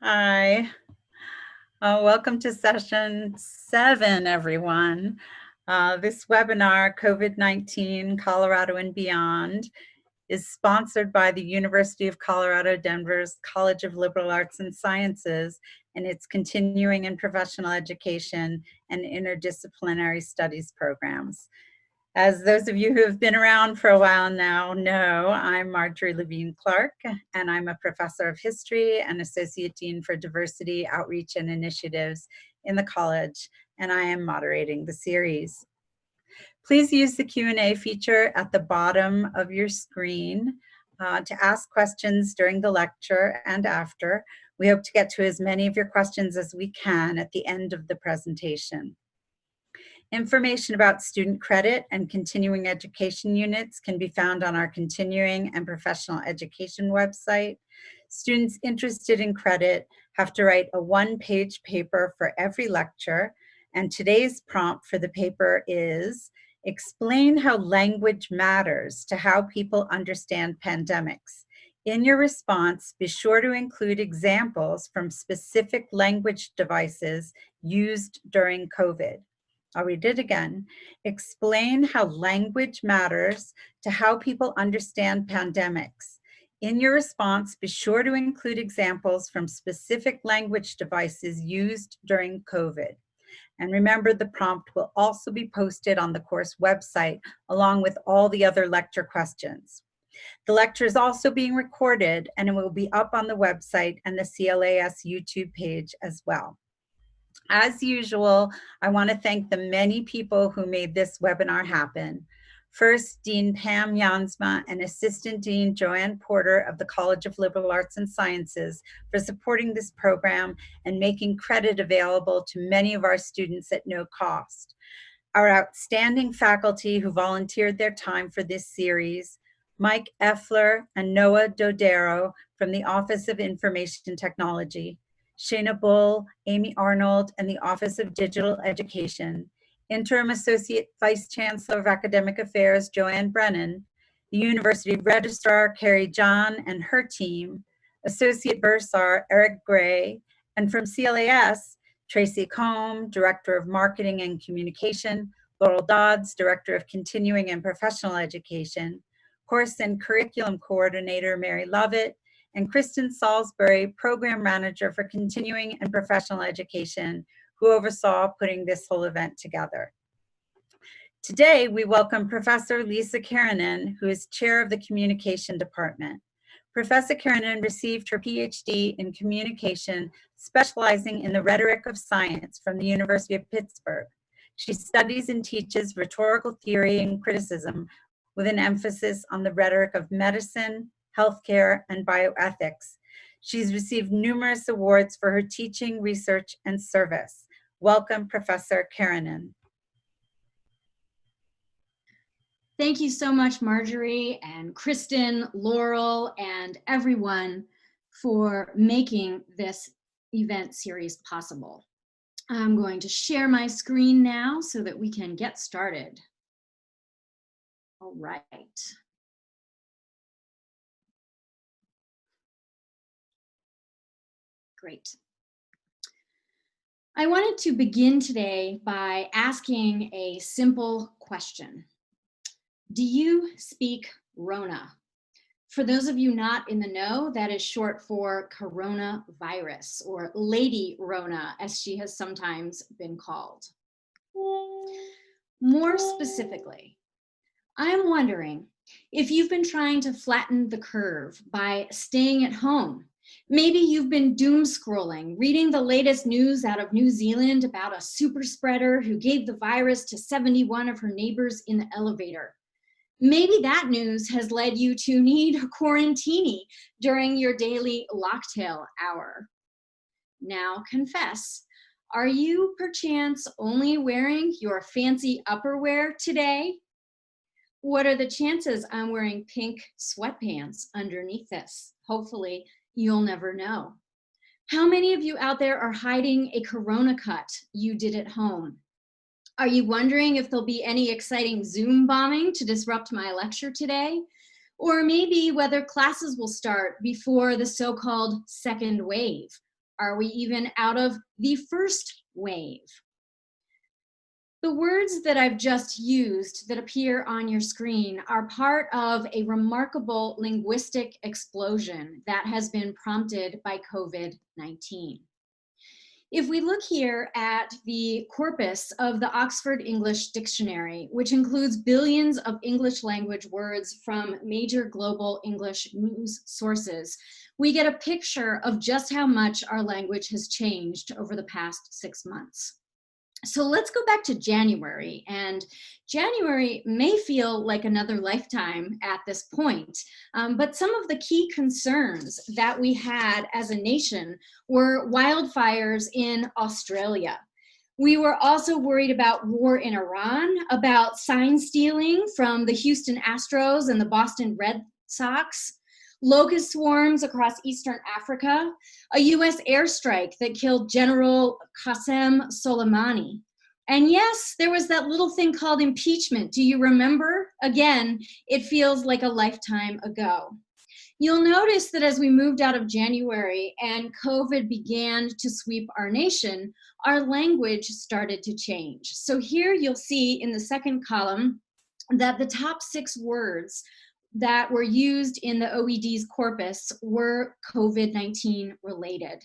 Hi. Welcome to session 7, everyone. This webinar, COVID-19, Colorado and Beyond, is sponsored by the University of Colorado Denver's College of Liberal Arts and Sciences and its continuing and professional education and interdisciplinary studies programs. As those of you who have been around for a while now know, I'm Marjorie Levine Clark, and I'm a professor of history and associate dean for diversity, outreach, and initiatives in the college, and I am moderating the series. Please use the Q&A feature at the bottom of your screen to ask questions during the lecture and after. We hope to get to as many of your questions as we can at the end of the presentation. Information about student credit and continuing education units can be found on our continuing and professional education website. Students interested in credit have to write a one-page paper for every lecture, and today's prompt for the paper is, explain how language matters to how people understand pandemics. In your response, be sure to include examples from specific language devices used during COVID. I'll read it again. Explain how language matters to how people understand pandemics. In your response, be sure to include examples from specific language devices used during COVID. And remember, the prompt will also be posted on the course website along with all the other lecture questions. The lecture is also being recorded and it will be up on the website and the CLAS YouTube page as well. As usual, I want to thank the many people who made this webinar happen. First, Dean Pam Jansma and Assistant Dean Joanne Porter of the College of Liberal Arts and Sciences for supporting this program and making credit available to many of our students at no cost. Our outstanding faculty who volunteered their time for this series, Mike Effler and Noah Dodero from the Office of Information Technology, Shayna Bull, Amy Arnold, and the Office of Digital Education, Interim Associate Vice Chancellor of Academic Affairs, Joanne Brennan, the University Registrar, Carrie John, and her team, Associate Bursar, Eric Gray, and from CLAS, Tracy Combe, Director of Marketing and Communication, Laurel Dodds, Director of Continuing and Professional Education, Course and Curriculum Coordinator, Mary Lovett, and Kristen Salisbury, Program Manager for Continuing and Professional Education, who oversaw putting this whole event together. Today, we welcome Professor Lisa Keränen, who is Chair of the Communication Department. Professor Keränen received her PhD in Communication, specializing in the Rhetoric of Science from the University of Pittsburgh. She studies and teaches rhetorical theory and criticism with an emphasis on the rhetoric of medicine, healthcare, and bioethics. She's received numerous awards for her teaching, research, and service. Welcome, Professor Keränen. Thank you so much, Marjorie and Kristen, Laurel, and everyone for making this event series possible. I'm going to share my screen now so that we can get started. All right. Great. I wanted to begin today by asking a simple question. Do you speak Rhona? For those of you not in the know, that is short for coronavirus, or Lady Rhona, as she has sometimes been called. More specifically, I'm wondering if you've been trying to flatten the curve by staying at home. Maybe you've been doom scrolling, reading the latest news out of New Zealand about a super spreader who gave the virus to 71 of her neighbors in the elevator. Maybe that news has led you to need a quarantini during your daily locktail hour. Now confess, are you perchance only wearing your fancy upperwear today? What are the chances I'm wearing pink sweatpants underneath this? Hopefully, you'll never know. How many of you out there are hiding a corona cut you did at home? Are you wondering if there'll be any exciting Zoom bombing to disrupt my lecture today? Or maybe whether classes will start before the so-called second wave? Are we even out of the first wave? The words that I've just used that appear on your screen are part of a remarkable linguistic explosion that has been prompted by COVID-19. If we look here at the corpus of the Oxford English Dictionary, which includes billions of English language words from major global English news sources, we get a picture of just how much our language has changed over the past 6 months. So let's go back to January, and January may feel like another lifetime at this point, but some of the key concerns that we had as a nation were wildfires in Australia. We were also worried about war in Iran, about sign stealing from the Houston Astros and the Boston Red Sox, locust swarms across Eastern Africa, a US airstrike that killed General Qasem Soleimani. And yes, there was that little thing called impeachment. Do you remember? Again, it feels like a lifetime ago. You'll notice that as we moved out of January and COVID began to sweep our nation, our language started to change. So here you'll see in the second column that the top 6 words that were used in the OED's corpus were COVID-19 related.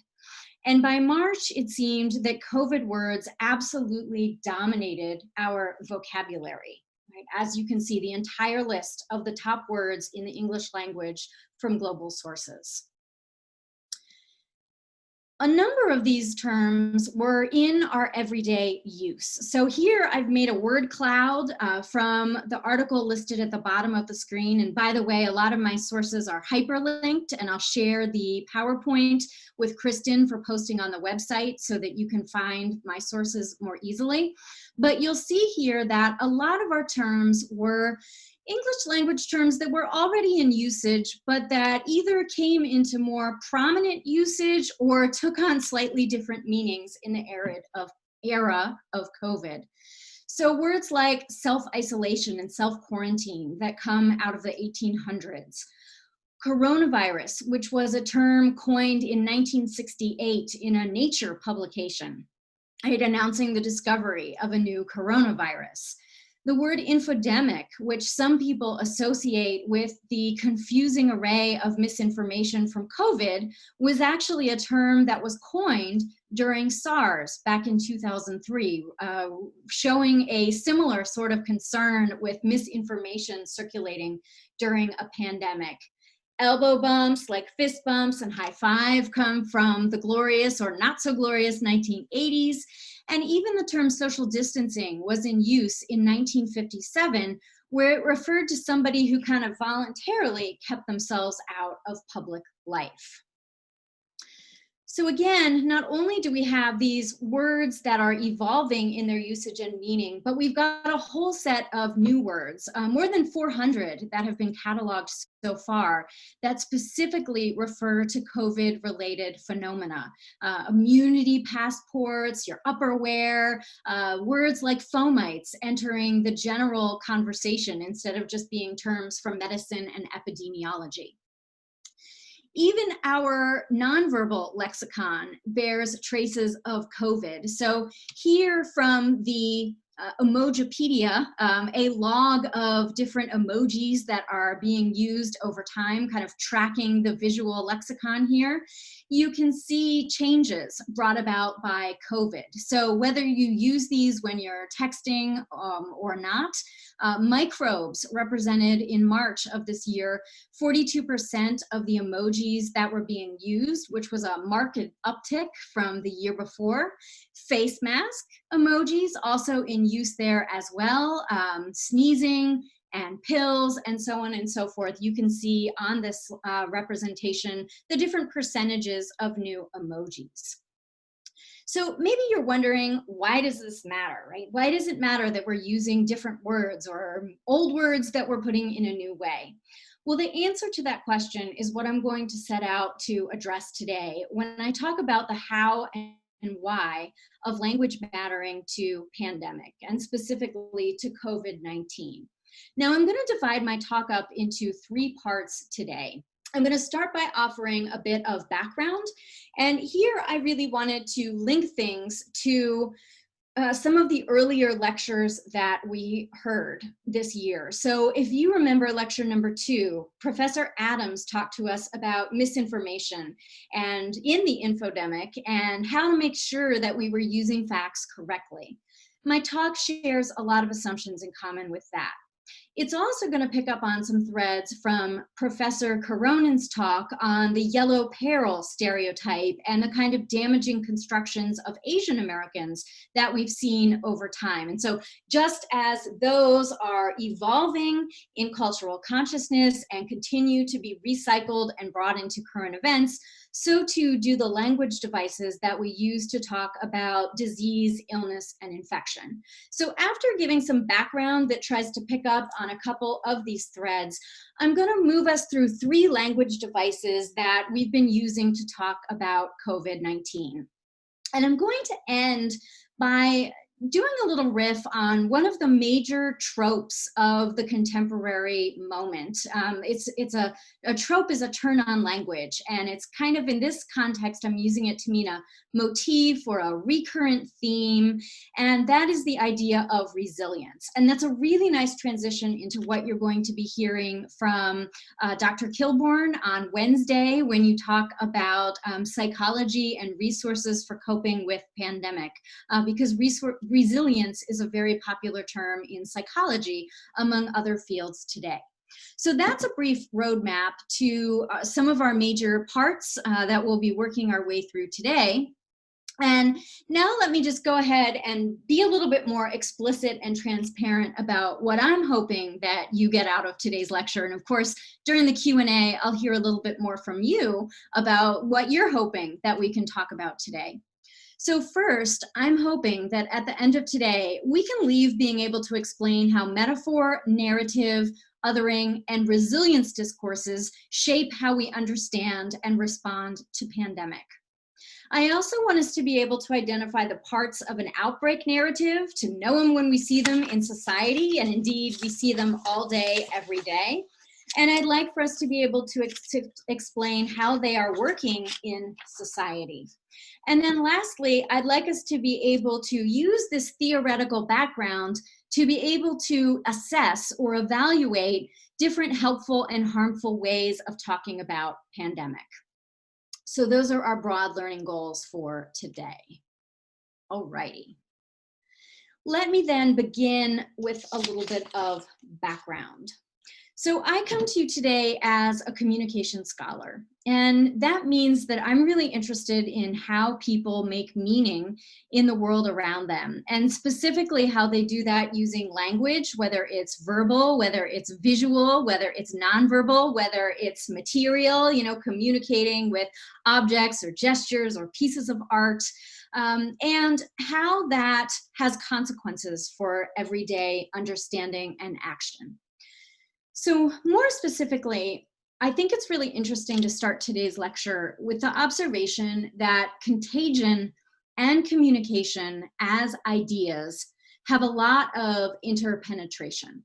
And by March, it seemed that COVID words absolutely dominated our vocabulary. Right? As you can see, the entire list of the top words in the English language from global sources. A number of these terms were in our everyday use. So here I've made a word cloud from the article listed at the bottom of the screen. And by the way, a lot of my sources are hyperlinked, and I'll share the PowerPoint with Kristen for posting on the website so that you can find my sources more easily. But you'll see here that a lot of our terms were English language terms that were already in usage, but that either came into more prominent usage or took on slightly different meanings in the era of COVID. So words like self-isolation and self-quarantine that come out of the 1800s. Coronavirus, which was a term coined in 1968 in a Nature publication, announcing the discovery of a new coronavirus. The word infodemic, which some people associate with the confusing array of misinformation from COVID, was actually a term that was coined during SARS back in 2003, showing a similar sort of concern with misinformation circulating during a pandemic. Elbow bumps, like fist bumps and high five, come from the glorious or not so glorious 1980s. And even the term social distancing was in use in 1957, where it referred to somebody who kind of voluntarily kept themselves out of public life. So again, not only do we have these words that are evolving in their usage and meaning, but we've got a whole set of new words, more than 400 that have been cataloged so far that specifically refer to COVID-related phenomena. Immunity passports, your upperwear, words like fomites entering the general conversation instead of just being terms from medicine and epidemiology. Even our nonverbal lexicon bears traces of COVID. So here from the Emojipedia, a log of different emojis that are being used over time, kind of tracking the visual lexicon here, you can see changes brought about by COVID. So whether you use these when you're texting or not, microbes represented in March of this year 42% of the emojis that were being used, which was a marked uptick from the year before. Face mask emojis also in use there as well, sneezing and pills and so on and so forth. You can see on this representation the different percentages of new emojis. So maybe you're wondering, why does this matter, right? Why does it matter that we're using different words or old words that we're putting in a new way? Well, the answer to that question is what I'm going to set out to address today when I talk about the how and why of language mattering to pandemic, and specifically to COVID-19. Now, I'm going to divide my talk up into 3 parts today. I'm going to start by offering a bit of background. And here I really wanted to link things to some of the earlier lectures that we heard this year. So if you remember lecture number 2, Professor Adams talked to us about misinformation and in the infodemic and how to make sure that we were using facts correctly. My talk shares a lot of assumptions in common with that. It's also going to pick up on some threads from Professor Keranen's talk on the yellow peril stereotype and the kind of damaging constructions of Asian Americans that we've seen over time. And so just as those are evolving in cultural consciousness and continue to be recycled and brought into current events, so too do the language devices that we use to talk about disease, illness, and infection. So after giving some background that tries to pick up on a couple of these threads, I'm going to move us through 3 language devices that we've been using to talk about COVID-19. And I'm going to end by doing a little riff on one of the major tropes of the contemporary moment. A trope is a turn on language, and it's kind of in this context, I'm using it to mean a motif or a recurrent theme, and that is the idea of resilience. And that's a really nice transition into what you're going to be hearing from Dr. Kilborn on Wednesday when you talk about psychology and resources for coping with pandemic, because resilience is a very popular term in psychology among other fields today. So that's a brief roadmap to some of our major parts that we'll be working our way through today. And now let me just go ahead and be a little bit more explicit and transparent about what I'm hoping that you get out of today's lecture. And of course, during the Q&A, I'll hear a little bit more from you about what you're hoping that we can talk about today. So first, I'm hoping that at the end of today, we can leave being able to explain how metaphor, narrative, othering, and resilience discourses shape how we understand and respond to pandemic. I also want us to be able to identify the parts of an outbreak narrative, to know them when we see them in society, and indeed we see them all day, every day. And I'd like for us to be able to explain how they are working in society. And then lastly, I'd like us to be able to use this theoretical background to be able to assess or evaluate different helpful and harmful ways of talking about pandemic. So those are our broad learning goals for today. Alrighty. Let me then begin with a little bit of background. So I come to you today as a communication scholar, and that means that I'm really interested in how people make meaning in the world around them, and specifically how they do that using language, whether it's verbal, whether it's visual, whether it's nonverbal, whether it's material, communicating with objects or gestures or pieces of art, and how that has consequences for everyday understanding and action. So more specifically, I think it's really interesting to start today's lecture with the observation that contagion and communication as ideas have a lot of interpenetration.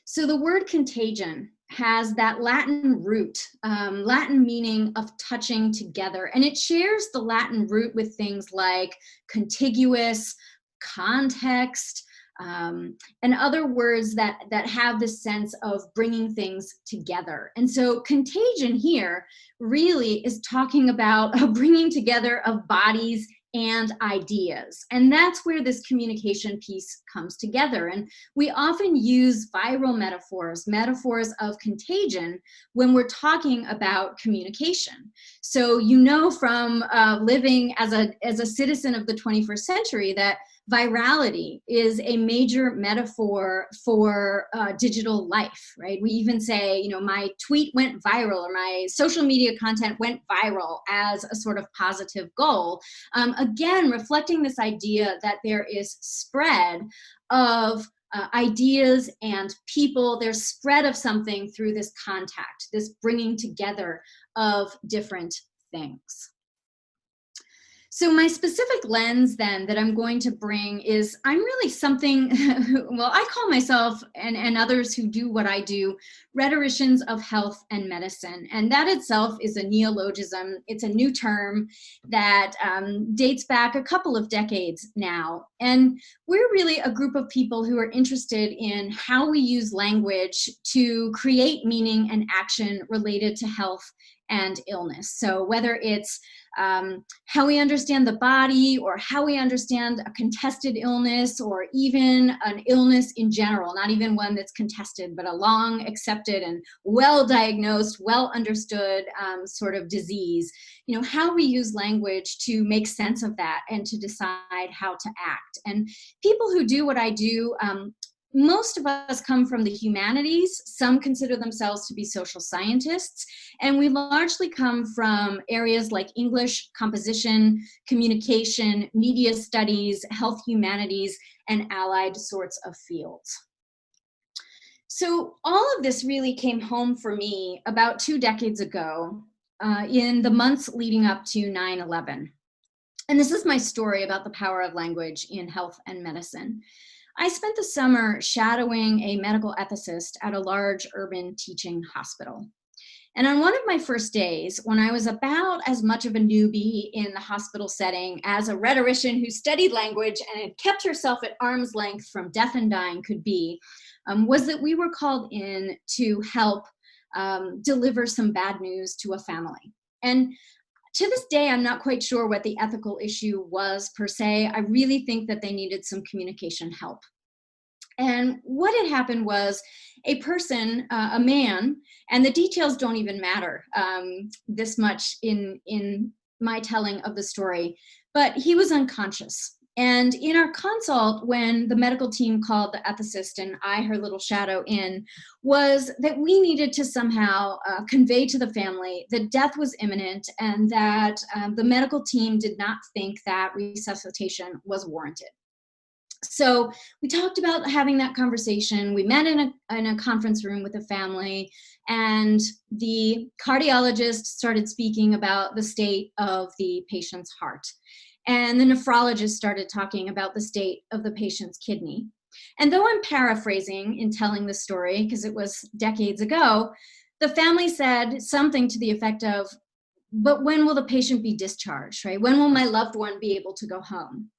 So the word contagion has that Latin root, Latin meaning of touching together, and it shares the Latin root with things like contiguous, context, and other words that have this sense of bringing things together. And so contagion here really is talking about a bringing together of bodies and ideas. And that's where this communication piece comes together. And we often use viral metaphors of contagion when we're talking about communication. So from living as a citizen of the 21st century that virality is a major metaphor for digital life, right? We even say, my tweet went viral or my social media content went viral as a sort of positive goal. Again, reflecting this idea that there is spread of ideas and people, there's spread of something through this contact, this bringing together of different things. So my specific lens then that I'm going to bring is I'm really something, well, I call myself and others who do what I do rhetoricians of health and medicine. And that itself is a neologism. It's a new term that dates back a couple of decades now. And we're really a group of people who are interested in how we use language to create meaning and action related to health and illness. So whether it's how we understand the body, or how we understand a contested illness, or even an illness in general, not even one that's contested, but a long accepted and well diagnosed, well understood sort of disease, how we use language to make sense of that and to decide how to act. And people who do what I do, most of us come from the humanities. Some consider themselves to be social scientists, and we largely come from areas like English, composition, communication, media studies, health humanities, and allied sorts of fields. So all of this really came home for me about 2 decades ago, in the months leading up to 9/11. And this is my story about the power of language in health and medicine. I spent the summer shadowing a medical ethicist at a large urban teaching hospital. And on one of my first days, when I was about as much of a newbie in the hospital setting as a rhetorician who studied language and had kept herself at arm's length from death and dying could be, was that we were called in to help deliver some bad news to a family. And to this day, I'm not quite sure what the ethical issue was per se. I really think that they needed some communication help. And what had happened was a person, a man, and the details don't even matter this much in my telling of the story, but he was unconscious. And in our consult, when the medical team called the ethicist and I, her little shadow, in, was that we needed to somehow convey to the family that death was imminent and that the medical team did not think that resuscitation was warranted. So we talked about having that conversation. We met in a conference room with the family, and the cardiologist started speaking about the state of the patient's heart. And the nephrologist started talking about the state of the patient's kidney. And though I'm paraphrasing in telling the story, because it was decades ago, the family said something to the effect of, but when will the patient be discharged, right? When will my loved one be able to go home?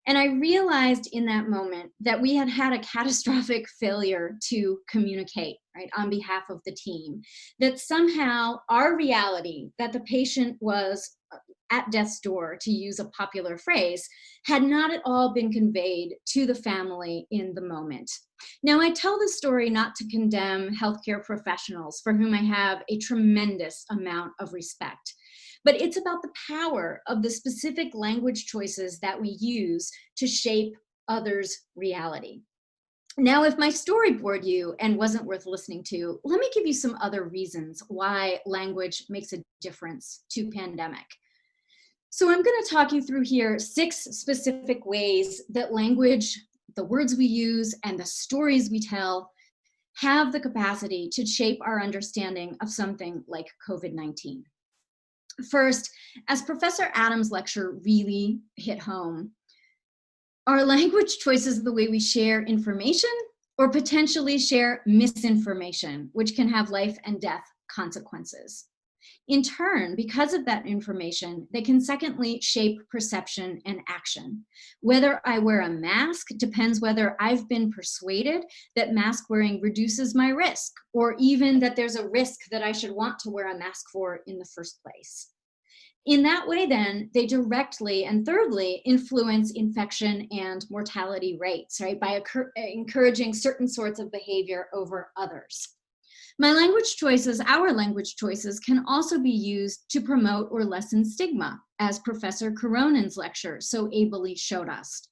And I realized in that moment that we had had a catastrophic failure to communicate, right, on behalf of the team. That somehow our reality that the patient was at death's door, to use a popular phrase, had not at all been conveyed to the family in the moment. Now, I tell this story not to condemn healthcare professionals, for whom I have a tremendous amount of respect. But it's about the power of the specific language choices that we use to shape others' reality. Now, if my story bored you and wasn't worth listening to, let me give you some other reasons why language makes a difference to pandemic. So I'm going to talk you through here 6 specific ways that language, the words we use, and the stories we tell have the capacity to shape our understanding of something like COVID-19. First, as Professor Adams' lecture really hit home, are language choices the way we share information or potentially share misinformation, which can have life and death consequences? In turn, because of that information, they can secondly shape perception and action. Whether I wear a mask depends whether I've been persuaded that mask wearing reduces my risk, or even that there's a risk that I should want to wear a mask for in the first place. In that way, then, they directly and thirdly influence infection and mortality rates, right, by encouraging certain sorts of behavior over others. My language choices, our language choices, can also be used to promote or lessen stigma, as Professor Keränen's lecture so ably showed us.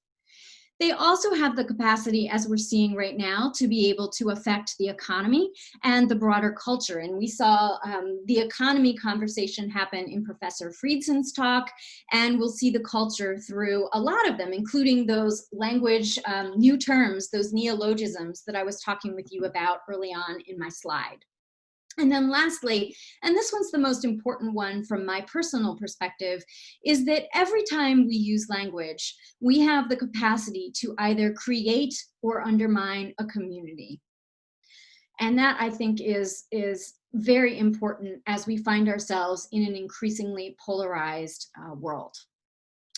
They also have the capacity, as we're seeing right now, to be able to affect the economy and the broader culture. And we saw the economy conversation happen in Professor Friedson's talk, and we'll see the culture through a lot of them, including those language new terms, those neologisms that I was talking with you about early on in my slide. And then lastly, and this one's the most important one from my personal perspective, is that every time we use language, we have the capacity to either create or undermine a community. And that, I think, is very important as we find ourselves in an increasingly polarized world.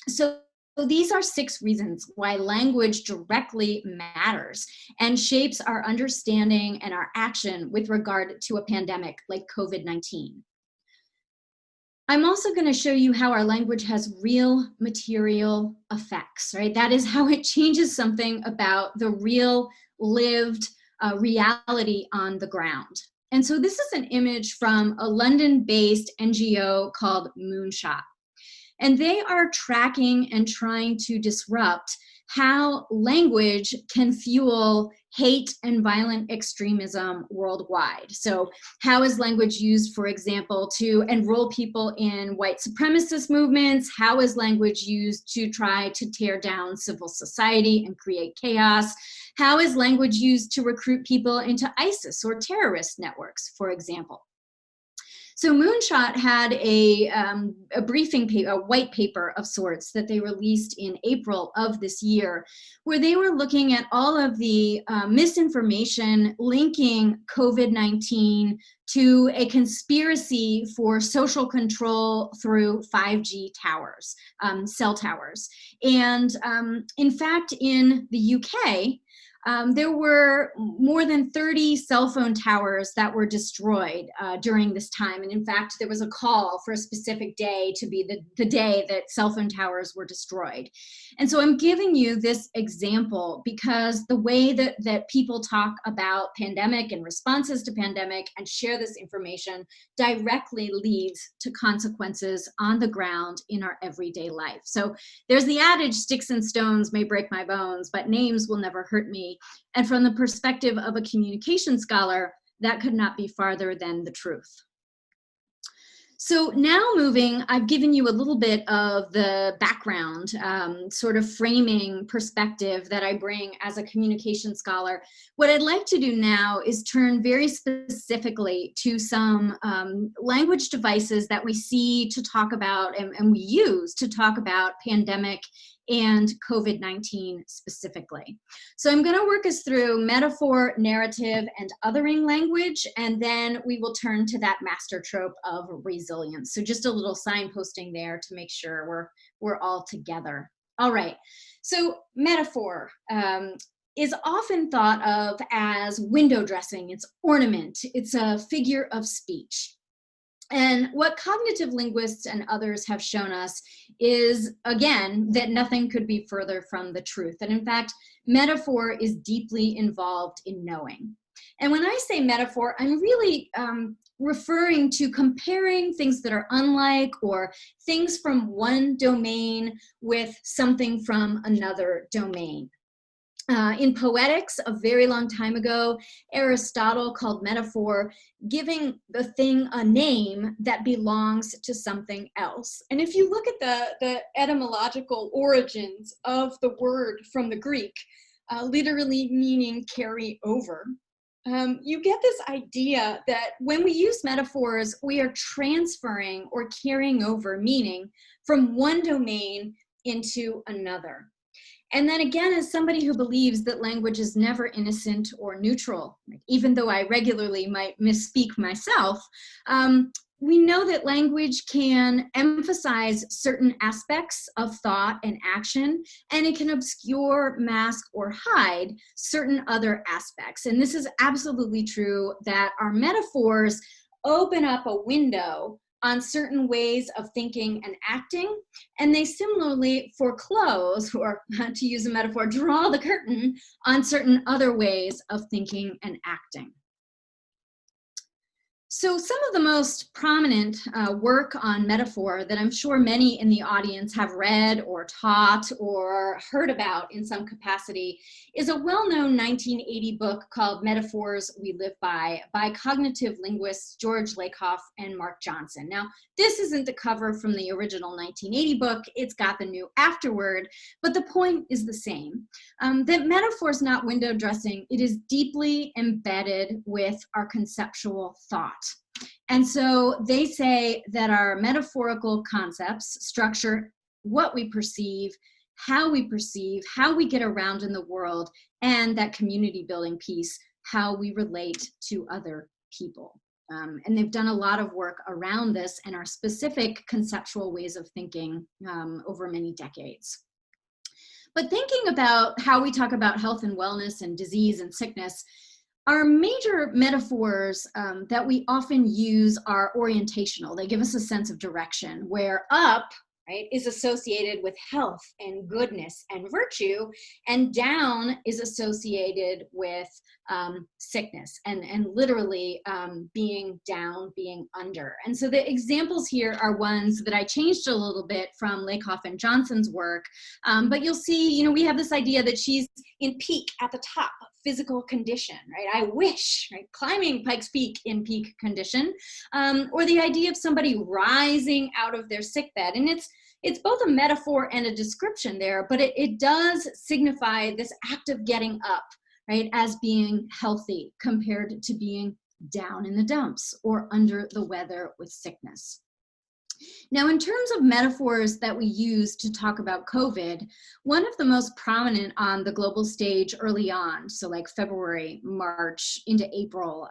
So these are 6 reasons why language directly matters and shapes our understanding and our action with regard to a pandemic like COVID-19. I'm also going to show you how our language has real material effects, right? That is how it changes something about the real lived reality on the ground. And so this is an image from a London-based NGO called Moonshot. And they are tracking and trying to disrupt how language can fuel hate and violent extremism worldwide. So how is language used, for example, to enroll people in white supremacist movements? How is language used to try to tear down civil society and create chaos? How is language used to recruit people into ISIS or terrorist networks, for example? So Moonshot had a briefing paper, a white paper of sorts that they released in April of this year, where they were looking at all of the misinformation linking COVID-19 to a conspiracy for social control through 5G towers, cell towers. And in fact, in the UK, there were more than 30 cell phone towers that were destroyed during this time. And in fact, there was a call for a specific day to be the day that cell phone towers were destroyed. And so I'm giving you this example because the way that people talk about pandemic and responses to pandemic and share this information directly leads to consequences on the ground in our everyday life. So there's the adage, sticks and stones may break my bones, but names will never hurt me. And from the perspective of a communication scholar, that could not be farther than the truth. So now moving, I've given you a little bit of the background, sort of framing perspective that I bring as a communication scholar. What I'd like to do now is turn very specifically to some language devices that we see to talk about and we use to talk about pandemic and COVID-19 specifically. So I'm going to work us through metaphor, narrative, and othering language, and then we will turn to that master trope of resilience. So just a little signposting there to make sure we're all together. All right, so metaphor is often thought of as window dressing, it's ornament, it's a figure of speech. And what cognitive linguists and others have shown us is, again, that nothing could be further from the truth. And in fact, metaphor is deeply involved in knowing. And when I say metaphor, I'm really referring to comparing things that are unlike or things from one domain with something from another domain. In poetics, a very long time ago, Aristotle called metaphor giving the thing a name that belongs to something else. And if you look at the etymological origins of the word from the Greek, literally meaning carry over, you get this idea that when we use metaphors, we are transferring or carrying over meaning from one domain into another. And then again, as somebody who believes that language is never innocent or neutral, even though I regularly might misspeak myself, we know that language can emphasize certain aspects of thought and action, and it can obscure, mask, or hide certain other aspects. And this is absolutely true that our metaphors open up a window on certain ways of thinking and acting, and they similarly foreclose, or to use a metaphor, draw the curtain on certain other ways of thinking and acting. So some of the most prominent work on metaphor that I'm sure many in the audience have read or taught or heard about in some capacity is a well-known 1980 book called Metaphors We Live by cognitive linguists George Lakoff and Mark Johnson. Now, this isn't the cover from the original 1980 book. It's got the new afterword, but the point is the same. That metaphor is not window dressing. It is deeply embedded with our conceptual thought. And so they say that our metaphorical concepts structure what we perceive, how we get around in the world, and that community building piece, how we relate to other people. And they've done a lot of work around this and our specific conceptual ways of thinking over many decades. But thinking about how we talk about health and wellness and disease and sickness, our major metaphors that we often use are orientational. They give us a sense of direction, where up, right, is associated with health and goodness and virtue, and down is associated with sickness and literally being down, being under. And so the examples here are ones that I changed a little bit from Lakoff and Johnson's work, but you'll see, you know, we have this idea that she's in peak at the top, physical condition, right? I wish, right? Climbing Pikes Peak in peak condition, or the idea of somebody rising out of their sickbed. And it's both a metaphor and a description there, but it does signify this act of getting up, right, as being healthy compared to being down in the dumps or under the weather with sickness. Now, in terms of metaphors that we use to talk about COVID, one of the most prominent on the global stage early on, so like February, March into April,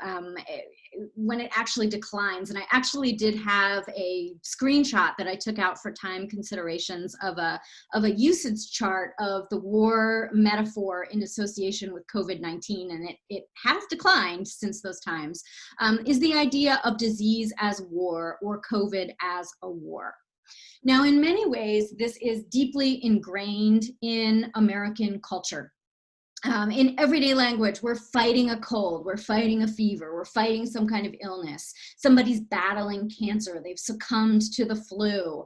when it actually declines, and I actually did have a screenshot that I took out for time considerations of a usage chart of the war metaphor in association with COVID-19, and it has declined since those times, is the idea of disease as war or COVID as a war. Now, in many ways, this is deeply ingrained in American culture. In everyday language, we're fighting a cold, we're fighting a fever, we're fighting some kind of illness. Somebody's battling cancer, they've succumbed to the flu.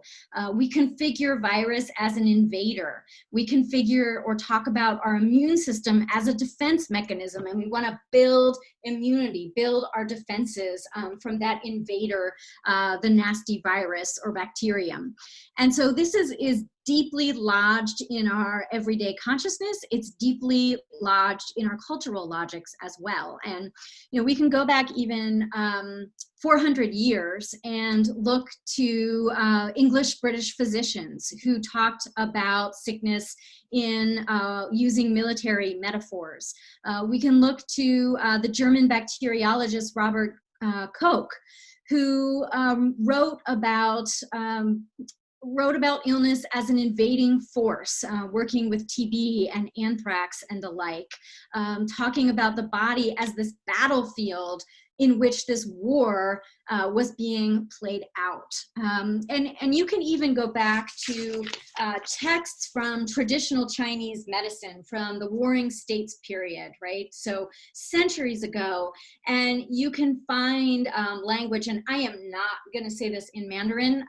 We configure virus as an invader. We configure or talk about our immune system as a defense mechanism, and we want to build immunity, build our defenses from that invader, the nasty virus or bacterium. And so this is deeply lodged in our everyday consciousness. It's deeply lodged in our cultural logics as well. And, you know, we can go back even 400 years and look to English British physicians who talked about sickness in using military metaphors. We can look to the German bacteriologist Robert Koch, who wrote about illness as an invading force, working with TB and Anthrax and the like, talking about the body as this battlefield in which this war was being played out. And you can even go back to texts from traditional Chinese medicine from the Warring States period, right? So centuries ago, and you can find language, and I am not gonna say this in Mandarin,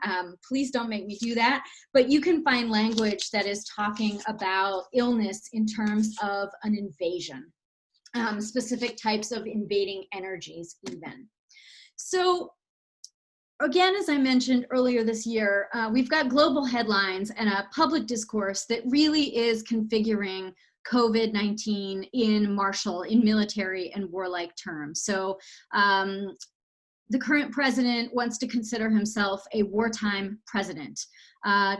please don't make me do that, but you can find language that is talking about illness in terms of an invasion. Specific types of invading energies even. So again, as I mentioned earlier this year, we've got global headlines and a public discourse that really is configuring COVID-19 in martial, in military and warlike terms. So the current president wants to consider himself a wartime president.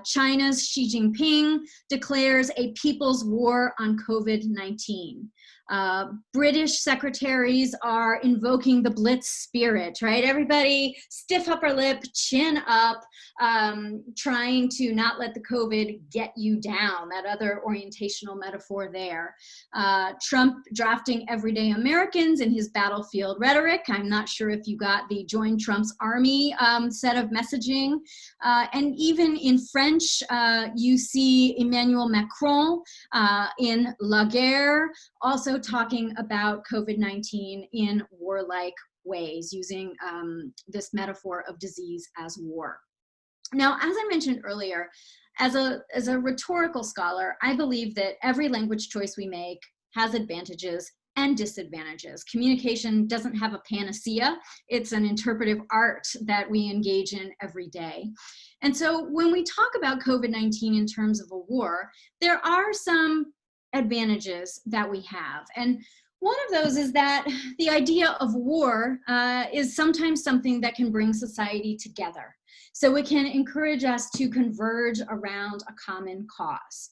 China's Xi Jinping declares a people's war on COVID-19. British secretaries are invoking the Blitz spirit, right? Everybody stiff upper lip, chin up, trying to not let the COVID get you down, that other orientational metaphor there. Trump drafting everyday Americans in his battlefield rhetoric. I'm not sure if you got the Join Trump's Army set of messaging. And even in French, you see Emmanuel Macron in La Guerre, also talking about COVID-19 in warlike ways, using this metaphor of disease as war. Now, as I mentioned earlier, as a rhetorical scholar, I believe that every language choice we make has advantages and disadvantages. Communication doesn't have a panacea. It's an interpretive art that we engage in every day. And so when we talk about COVID-19 in terms of a war, there are some advantages that we have. And one of those is that the idea of war is sometimes something that can bring society together. So it can encourage us to converge around a common cause.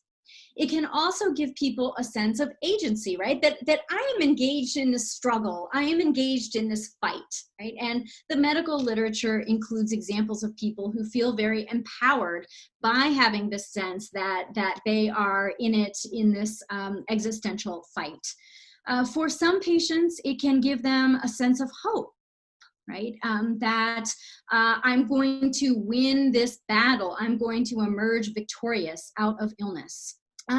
It can also give people a sense of agency, right? That I am engaged in this struggle, I am engaged in this fight, right? And the medical literature includes examples of people who feel very empowered by having this sense that they are in it, in this existential fight. For some patients, it can give them a sense of hope, right? That I'm going to win this battle. I'm going to emerge victorious out of illness.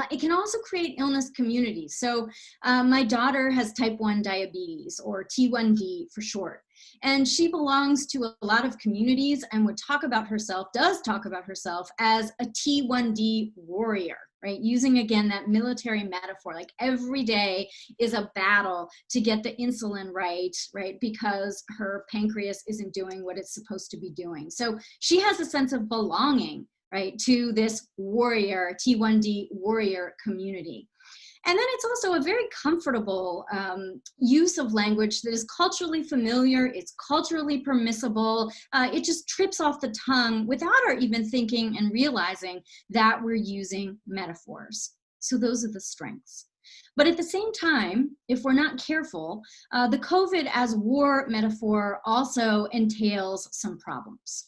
It can also create illness communities. So my daughter has type 1 diabetes, or T1D for short. And she belongs to a lot of communities and does talk about herself as a T1D warrior, right? Using, again, that military metaphor, like every day is a battle to get the insulin right, because her pancreas isn't doing what it's supposed to be doing. So she has a sense of belonging, right, to this warrior, T1D warrior community. And then it's also a very comfortable use of language that is culturally familiar, it's culturally permissible, it just trips off the tongue without our even thinking and realizing that we're using metaphors. So those are the strengths. But at the same time, if we're not careful, the COVID as war metaphor also entails some problems.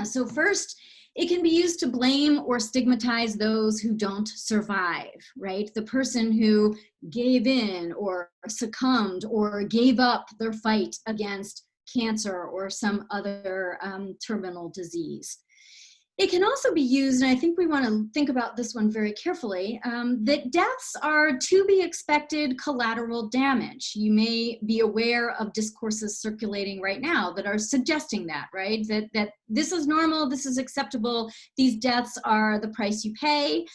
So first, it can be used to blame or stigmatize those who don't survive, right? The person who gave in or succumbed or gave up their fight against cancer or some other terminal disease. It can also be used, and I think we want to think about this one very carefully, that deaths are to be expected collateral damage. You may be aware of discourses circulating right now that are suggesting that, right? That this is normal, this is acceptable, these deaths are the price you pay,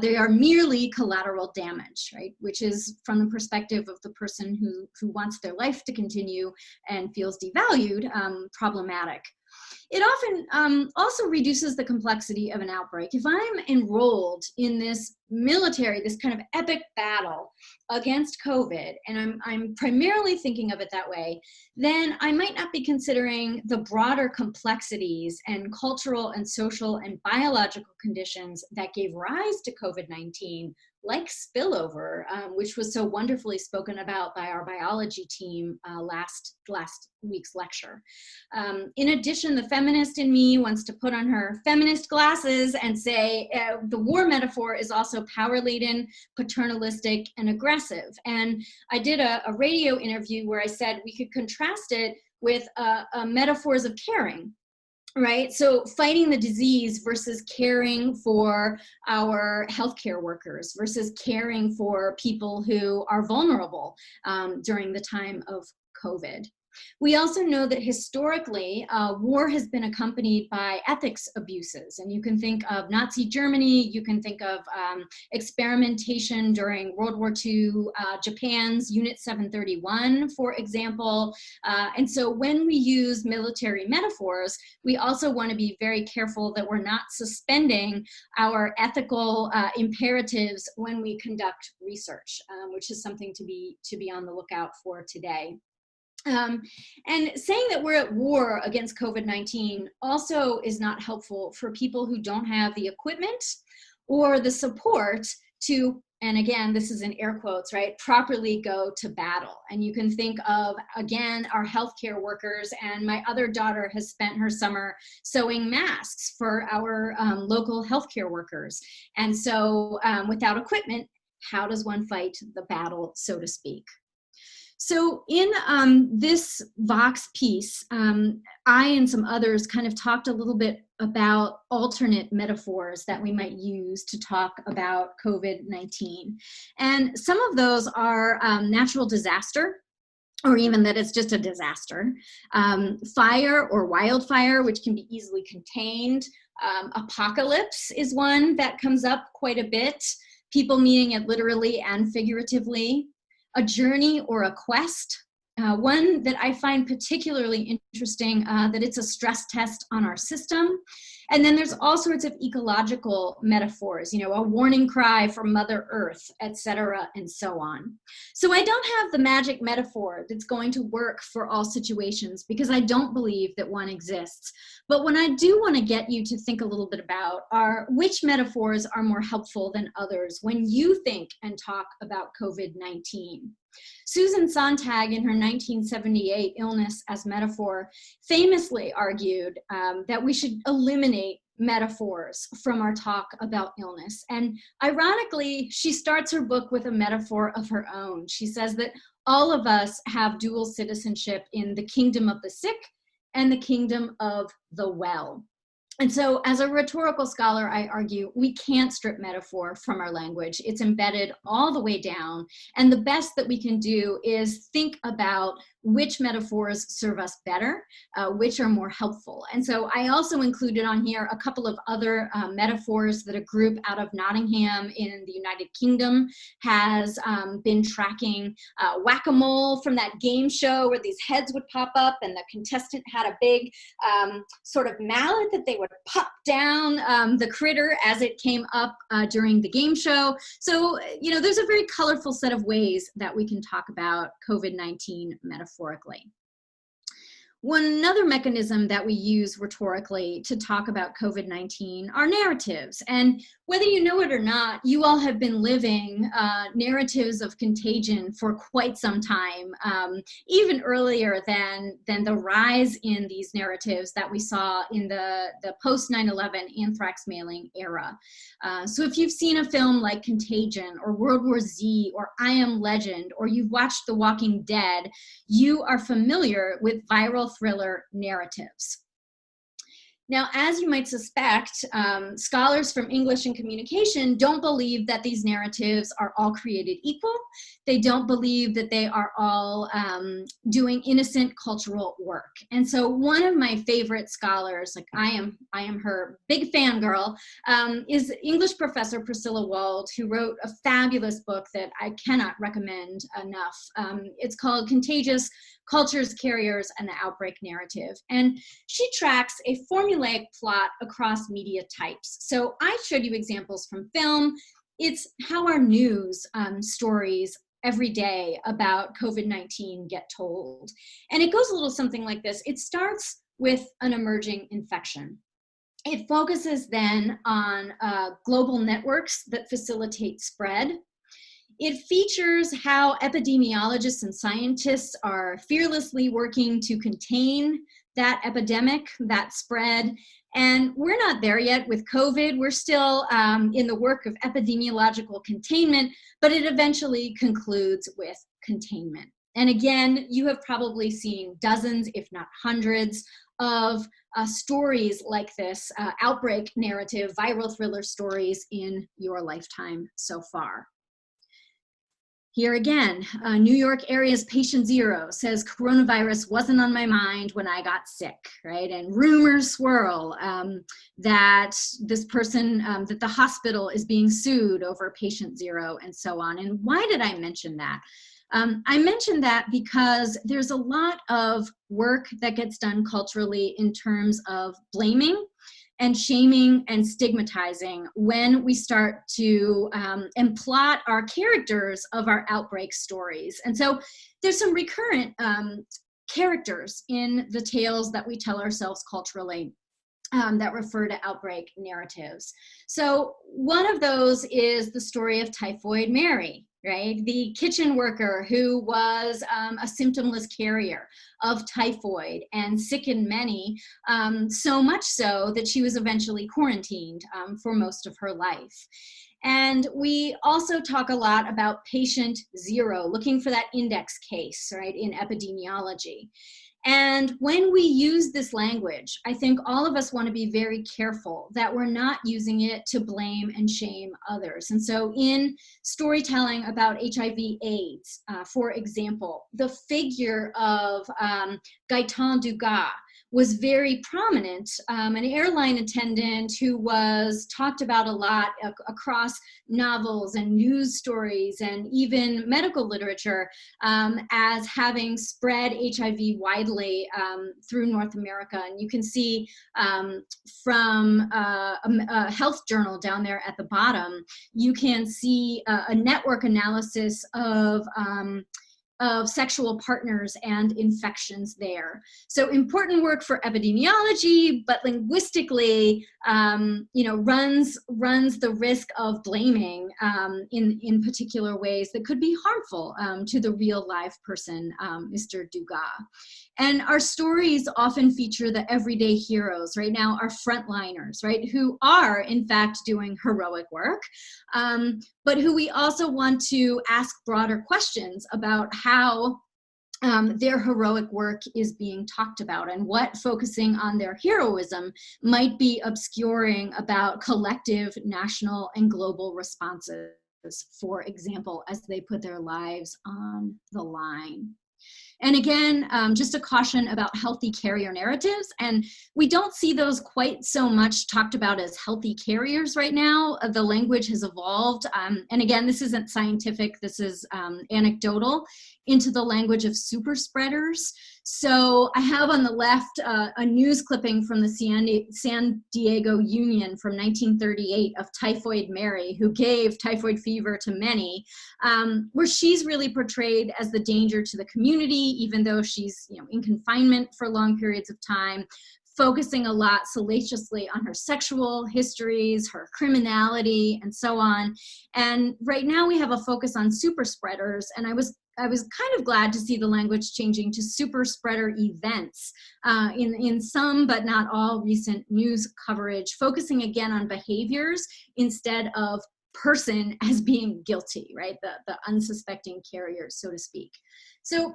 they are merely collateral damage, right? Which is, from the perspective of the person who wants their life to continue and feels devalued, problematic. It often also reduces the complexity of an outbreak. If I'm enrolled in this military, this kind of epic battle against COVID, and I'm primarily thinking of it that way, then I might not be considering the broader complexities and cultural and social and biological conditions that gave rise to COVID-19, like spillover, which was so wonderfully spoken about by our biology team last week's lecture. In addition, the feminist in me wants to put on her feminist glasses and say the war metaphor is also power-laden, paternalistic, and aggressive. And I did a radio interview where I said we could contrast it with metaphors of caring. Right, so fighting the disease versus caring for our healthcare workers versus caring for people who are vulnerable during the time of COVID. We also know that historically, war has been accompanied by ethics abuses. And you can think of Nazi Germany, you can think of experimentation during World War II, Japan's Unit 731, for example. And so when we use military metaphors, we also want to be very careful that we're not suspending our ethical imperatives when we conduct research, which is something to be on the lookout for today. And saying that we're at war against COVID-19 also is not helpful for people who don't have the equipment or the support to, and again, this is in air quotes, right, properly go to battle. And you can think of, again, our healthcare workers, and my other daughter has spent her summer sewing masks for our local healthcare workers. And so without equipment, how does one fight the battle, so to speak? So in this Vox piece, I and some others kind of talked a little bit about alternate metaphors that we might use to talk about COVID-19. And some of those are natural disaster, or even that it's just a disaster, fire or wildfire, which can be easily contained. Apocalypse is one that comes up quite a bit, people meaning it literally and figuratively. A journey or a quest, One that I find particularly interesting, that it's a stress test on our system. And then there's all sorts of ecological metaphors, a warning cry for Mother Earth, etc., and so on. So I don't have the magic metaphor that's going to work for all situations because I don't believe that one exists. But what I do want to get you to think a little bit about are which metaphors are more helpful than others when you think and talk about COVID-19. Susan Sontag, in her 1978 Illness as Metaphor, famously argued that we should eliminate metaphors from our talk about illness. And ironically, she starts her book with a metaphor of her own. She says that all of us have dual citizenship in the kingdom of the sick and the kingdom of the well. And so as a rhetorical scholar, I argue we can't strip metaphor from our language. It's embedded all the way down. And the best that we can do is think about which metaphors serve us better, which are more helpful. And so I also included on here a couple of other metaphors that a group out of Nottingham in the United Kingdom has been tracking. Whack-a-mole from that game show where these heads would pop up and the contestant had a big sort of mallet that they would pop down the critter as it came up during the game show. So, there's a very colorful set of ways that we can talk about COVID-19 metaphorically. Another mechanism that we use rhetorically to talk about COVID-19 are narratives. And whether you know it or not, you all have been living narratives of contagion for quite some time, even earlier than the rise in these narratives that we saw in the post 9/11 Anthrax mailing era. So if you've seen a film like Contagion or World War Z or I Am Legend, or you've watched The Walking Dead, you are familiar with viral thriller narratives. Now, as you might suspect, scholars from English and communication don't believe that these narratives are all created equal. They don't believe that they are all doing innocent cultural work. And so one of my favorite scholars, like I am her big fangirl, is English professor Priscilla Wald, who wrote a fabulous book that I cannot recommend enough. It's called Contagious: Cultures, Carriers, and the Outbreak Narrative. And she tracks a formulaic plot across media types. So I showed you examples from film. It's how our news stories every day about COVID-19 get told. And it goes a little something like this. It starts with an emerging infection. It focuses then on global networks that facilitate spread. It features how epidemiologists and scientists are fearlessly working to contain that epidemic, that spread. And we're not there yet with COVID. We're still in the work of epidemiological containment, but it eventually concludes with containment. And again, you have probably seen dozens, if not hundreds, of stories like this, outbreak narrative, viral thriller stories in your lifetime so far. Here again, New York area's patient zero says coronavirus wasn't on my mind when I got sick, right? And rumors swirl that this person, that the hospital is being sued over patient zero and so on. And why did I mention that? I mentioned that because there's a lot of work that gets done culturally in terms of blaming and shaming and stigmatizing when we start to and plot our characters of our outbreak stories. And so there's some recurrent characters in the tales that we tell ourselves culturally that refer to outbreak narratives. So one of those is the story of Typhoid Mary, right? The kitchen worker who was a symptomless carrier of typhoid and sickened many, so much so that she was eventually quarantined for most of her life. And we also talk a lot about patient zero, looking for that index case, right, in epidemiology. And when we use this language, I think all of us want to be very careful that we're not using it to blame and shame others. And so in storytelling about HIV/AIDS, for example, the figure of Gaëtan Dugas was very prominent, an airline attendant who was talked about a lot across novels and news stories and even medical literature as having spread HIV widely through North America. And you can see from a health journal down there at the bottom, you can see a network analysis of sexual partners and infections there. So important work for epidemiology, but linguistically, runs the risk of blaming in particular ways that could be harmful to the real live person, Mr. Dugas. And our stories often feature the everyday heroes, right now, our frontliners, right, who are in fact doing heroic work, but who we also want to ask broader questions about how their heroic work is being talked about and what focusing on their heroism might be obscuring about collective, national, and global responses, for example, as they put their lives on the line. And again, just a caution about healthy carrier narratives. And we don't see those quite so much talked about as healthy carriers right now. The language has evolved. And again, this isn't scientific, this is anecdotal, into the language of super spreaders. So I have on the left a news clipping from the San Diego Union from 1938 of Typhoid Mary, who gave typhoid fever to many, where she's really portrayed as the danger to the community, even though she's in confinement for long periods of time, focusing a lot salaciously on her sexual histories, her criminality, and so on. And right now we have a focus on super spreaders, and I was kind of glad to see the language changing to super spreader events in some but not all recent news coverage, focusing again on behaviors instead of person as being guilty, right? The unsuspecting carriers, so to speak. So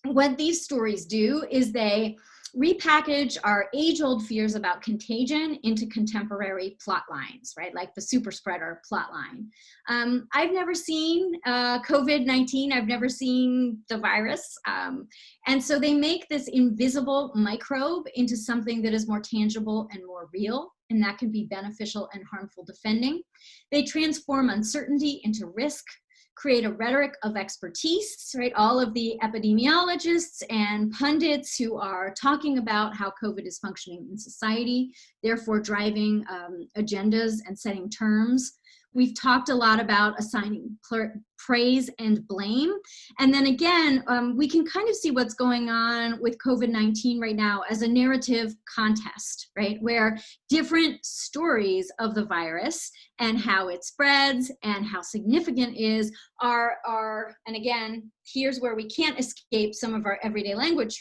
what these stories do is they repackage our age-old fears about contagion into contemporary plot lines, right? Like the super spreader plot line. I've never seen COVID-19. I've never seen the virus. And so they make this invisible microbe into something that is more tangible and more real, and that can be beneficial and harmful defending. They transform uncertainty into risk, create a rhetoric of expertise, right? All of the epidemiologists and pundits who are talking about how COVID is functioning in society, therefore driving agendas and setting terms. We've talked a lot about assigning praise and blame. And then again, we can kind of see what's going on with COVID-19 right now as a narrative contest, right? Where different stories of the virus and how it spreads and how significant it is are, and again, here's where we can't escape some of our everyday language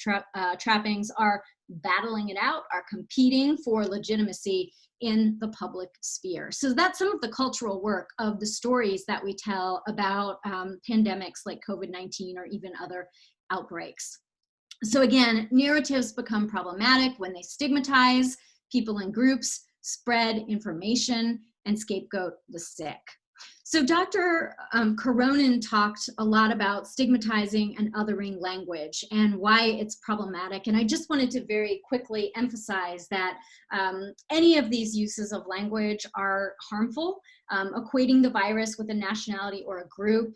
trappings, are battling it out, are competing for legitimacy in the public sphere. So that's some of the cultural work of the stories that we tell about pandemics like COVID-19 or even other outbreaks. So again, narratives become problematic when they stigmatize people and groups, spread information, and scapegoat the sick. So Dr. Keränen talked a lot about stigmatizing and othering language and why it's problematic. And I just wanted to very quickly emphasize that any of these uses of language are harmful, equating the virus with a nationality or a group,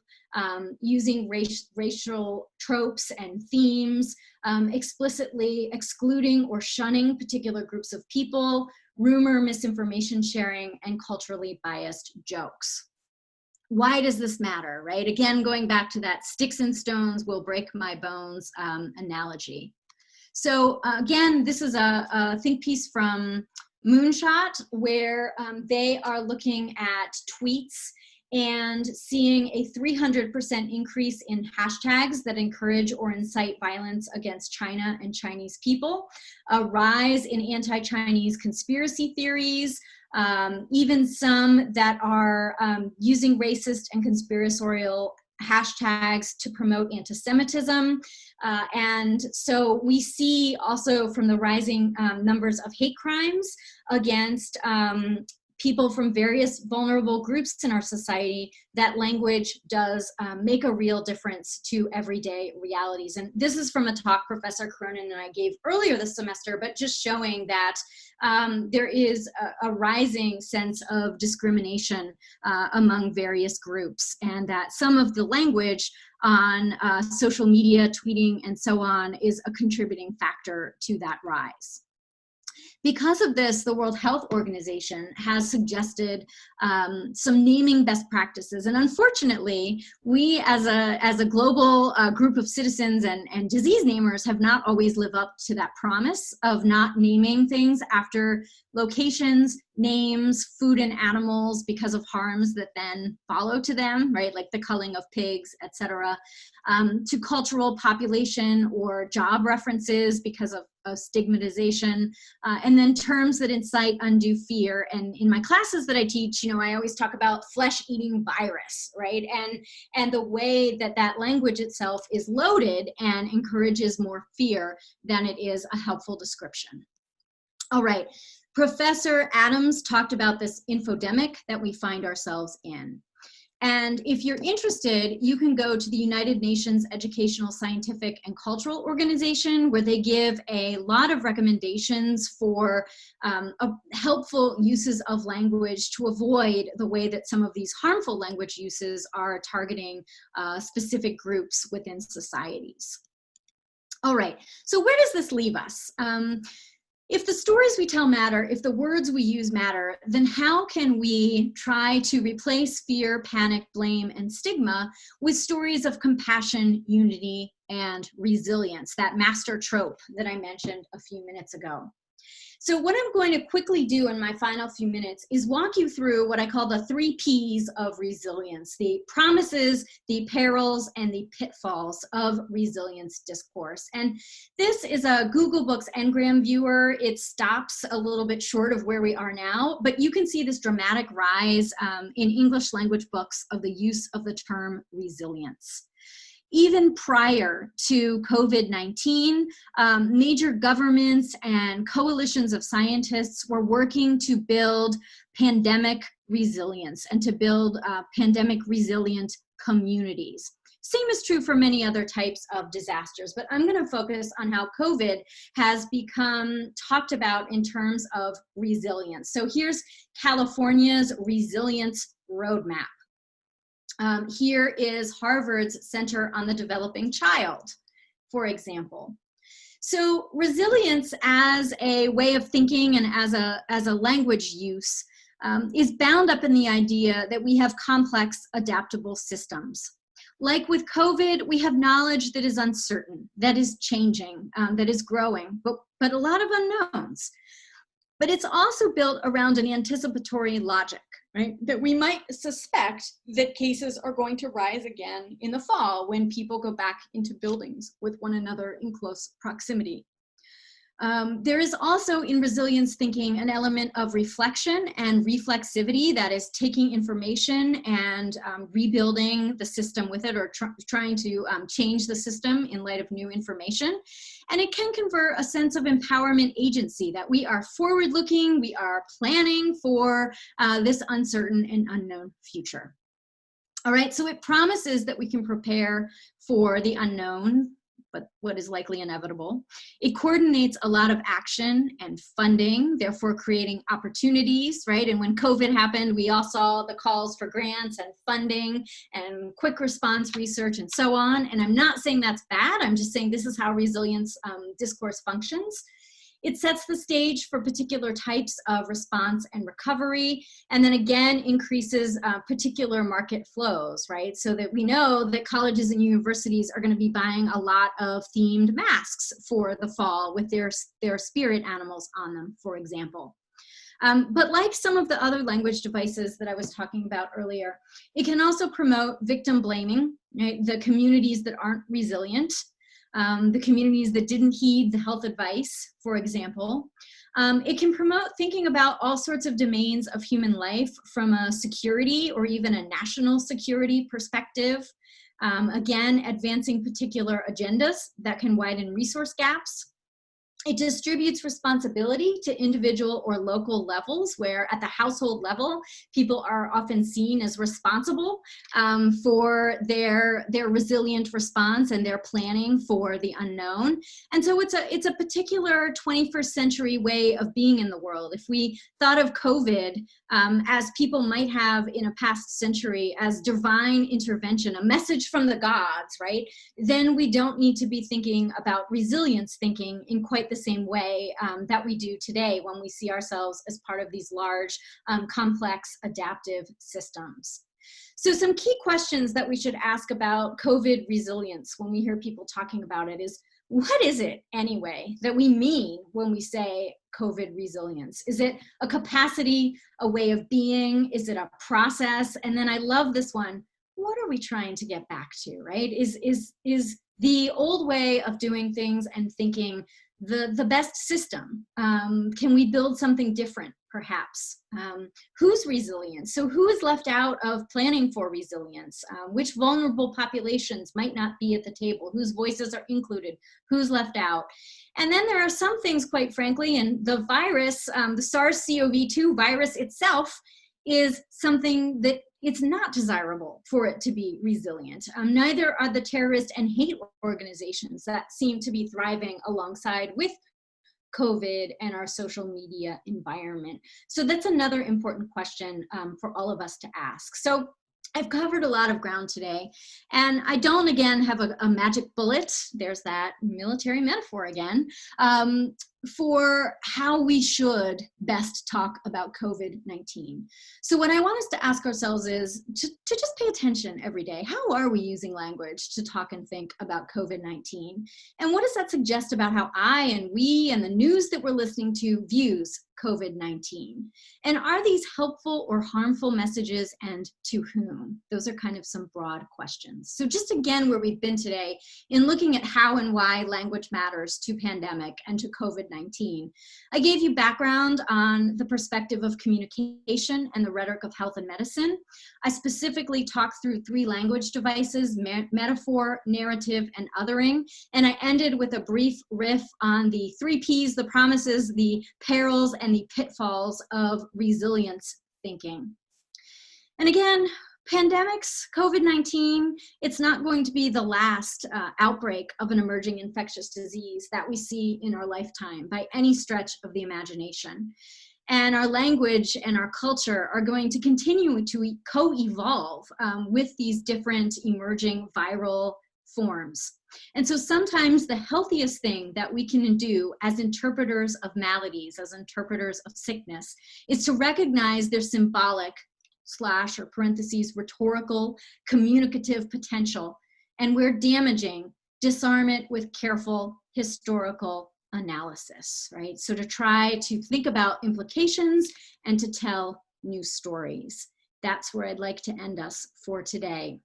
using racial tropes and themes, explicitly excluding or shunning particular groups of people, rumor, misinformation sharing, and culturally biased jokes. Why does this matter, right? Again, going back to that sticks and stones will break my bones analogy. So again, this is a think piece from Moonshot, where they are looking at tweets and seeing a 300% increase in hashtags that encourage or incite violence against China and Chinese people, a rise in anti-Chinese conspiracy theories, even some that are using racist and conspiratorial hashtags to promote anti-Semitism. And so we see also from the rising numbers of hate crimes against people from various vulnerable groups in our society, that language does make a real difference to everyday realities. And this is from a talk Professor Keränen and I gave earlier this semester, but just showing that there is a rising sense of discrimination among various groups, and that some of the language on social media, tweeting, and so on is a contributing factor to that rise. Because of this, the World Health Organization has suggested some naming best practices. And unfortunately, we as a global group of citizens and disease namers have not always lived up to that promise of not naming things after locations, names, food, and animals because of harms that then follow to them, right? Like the culling of pigs, etc. To cultural, population, or job references because of stigmatization, and then terms that incite undue fear. And in my classes that I teach, I always talk about flesh-eating virus, right? And the way that that language itself is loaded and encourages more fear than it is a helpful description. All right, Professor Adams talked about this infodemic that we find ourselves in. And if you're interested, you can go to the United Nations Educational, Scientific, and Cultural Organization, where they give a lot of recommendations for helpful uses of language to avoid the way that some of these harmful language uses are targeting specific groups within societies. All right, so where does this leave us? If the stories we tell matter, if the words we use matter, then how can we try to replace fear, panic, blame, and stigma with stories of compassion, unity, and resilience, that master trope that I mentioned a few minutes ago? So what I'm going to quickly do in my final few minutes is walk you through what I call the 3 Ps of resilience: the promises, the perils, and the pitfalls of resilience discourse. And this is a Google Books Ngram viewer. It stops a little bit short of where we are now, but you can see this dramatic rise in English language books of the use of the term resilience. Even prior to COVID-19, major governments and coalitions of scientists were working to build pandemic resilience and to build pandemic resilient communities. Same is true for many other types of disasters, but I'm going to focus on how COVID has become talked about in terms of resilience. So here's California's resilience roadmap. Here is Harvard's Center on the Developing Child, for example. So resilience as a way of thinking and as a language use is bound up in the idea that we have complex, adaptable systems. Like with COVID, we have knowledge that is uncertain, that is changing, that is growing, but a lot of unknowns. But it's also built around an anticipatory logic, right? That we might suspect that cases are going to rise again in the fall when people go back into buildings with one another in close proximity. There is also in resilience thinking an element of reflection and reflexivity, that is taking information and rebuilding the system with it, or trying to change the system in light of new information. And it can confer a sense of empowerment agency, that we are forward-looking, we are planning for this uncertain and unknown future. All right, so it promises that we can prepare for the unknown, but what is likely inevitable. It coordinates a lot of action and funding, therefore creating opportunities, right? And when COVID happened, we all saw the calls for grants and funding and quick response research and so on. And I'm not saying that's bad, I'm just saying this is how resilience discourse functions. It sets the stage for particular types of response and recovery, and then again increases particular market flows, right? So that we know that colleges and universities are going to be buying a lot of themed masks for the fall with their spirit animals on them, for example. But like some of the other language devices that I was talking about earlier, it can also promote victim blaming, right? The communities that aren't resilient, the communities that didn't heed the health advice, for example. It can promote thinking about all sorts of domains of human life from a security or even a national security perspective. Again, advancing particular agendas that can widen resource gaps. It distributes responsibility to individual or local levels, where at the household level, people are often seen as responsible for their resilient response and their planning for the unknown. And so it's a particular 21st century way of being in the world. If we thought of COVID as people might have in a past century as divine intervention, a message from the gods, right? Then we don't need to be thinking about resilience thinking in quite the same way that we do today when we see ourselves as part of these large, complex, adaptive systems. So some key questions that we should ask about COVID resilience when we hear people talking about it is, what is it anyway that we mean when we say COVID resilience? Is it a capacity, a way of being? Is it a process? And then I love this one, what are we trying to get back to, right? Is the old way of doing things and thinking the best system? Can we build something different, perhaps? Who's resilient? So who is left out of planning for resilience? Which vulnerable populations might not be at the table? Whose voices are included? Who's left out? And then there are some things, quite frankly, and the virus, the SARS-CoV-2 virus itself is something that it's not desirable for it to be resilient. Neither are the terrorist and hate organizations that seem to be thriving alongside with COVID and our social media environment. So that's another important question for all of us to ask. So I've covered a lot of ground today, and I don't, again, have a magic bullet. There's that military metaphor again, for how we should best talk about COVID-19. So what I want us to ask ourselves is to just pay attention every day. How are we using language to talk and think about COVID-19? And what does that suggest about how I and we and the news that we're listening to views COVID-19? And are these helpful or harmful messages, and to whom? Those are kind of some broad questions. So just again, where we've been today in looking at how and why language matters to pandemic and to COVID-19. I gave you background on the perspective of communication and the rhetoric of health and medicine. I specifically talked through 3 language devices: metaphor, narrative, and othering. And I ended with a brief riff on the 3 Ps, the promises, the perils, and the pitfalls of resilience thinking. And again, pandemics, COVID-19, it's not going to be the last outbreak of an emerging infectious disease that we see in our lifetime by any stretch of the imagination. And our language and our culture are going to continue to co-evolve with these different emerging viral forms. And so sometimes the healthiest thing that we can do as interpreters of maladies, as interpreters of sickness, is to recognize their symbolic / or parentheses rhetorical communicative potential, and where damaging, disarm it with careful historical analysis, right? So to try to think about implications and to tell new stories. That's where I'd like to end us for today.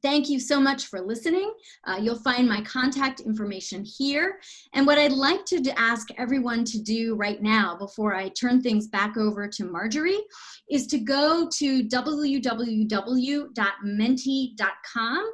Thank you so much for listening. You'll find my contact information here. And what I'd like to ask everyone to do right now, before I turn things back over to Marjorie, is to go to www.menti.com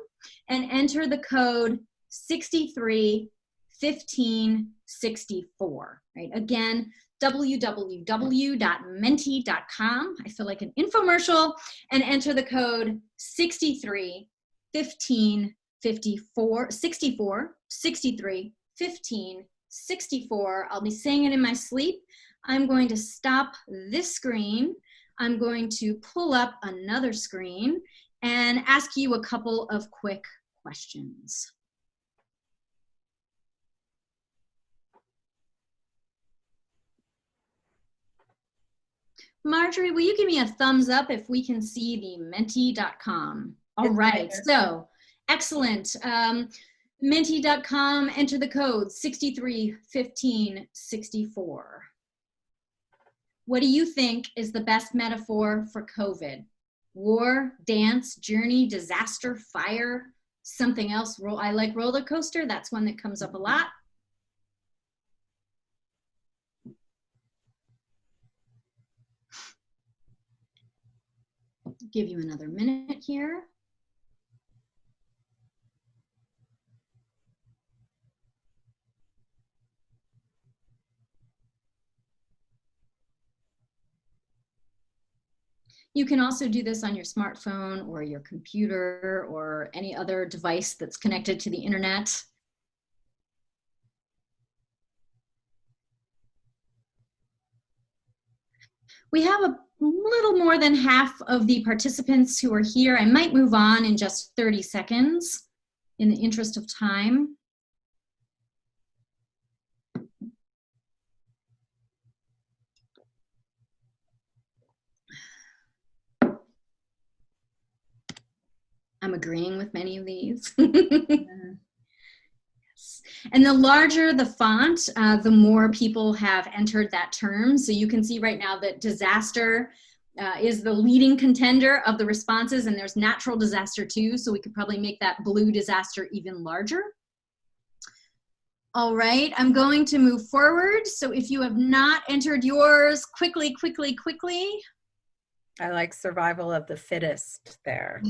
and enter the code 631564, right? Again, www.menti.com. I feel like an infomercial, and enter the code 631564. I'll be saying it in my sleep. I'm going to stop this screen. I'm going to pull up another screen and ask you a couple of quick questions. Marjorie, will you give me a thumbs up if we can see the menti.com? All right, so excellent. Menti.com, enter the code 631564. What do you think is the best metaphor for COVID? War, dance, journey, disaster, fire, something else? I like roller coaster. That's one that comes up a lot. Give you another minute here. You can also do this on your smartphone or your computer or any other device that's connected to the internet. We have a little more than half of the participants who are here. I might move on in just 30 seconds in the interest of time. I'm agreeing with many of these. And the larger the font, the more people have entered that term. So you can see right now that disaster is the leading contender of the responses, and there's natural disaster too, so we could probably make that blue disaster even larger. All right, I'm going to move forward. So if you have not entered yours, quickly, quickly, quickly. I like survival of the fittest there.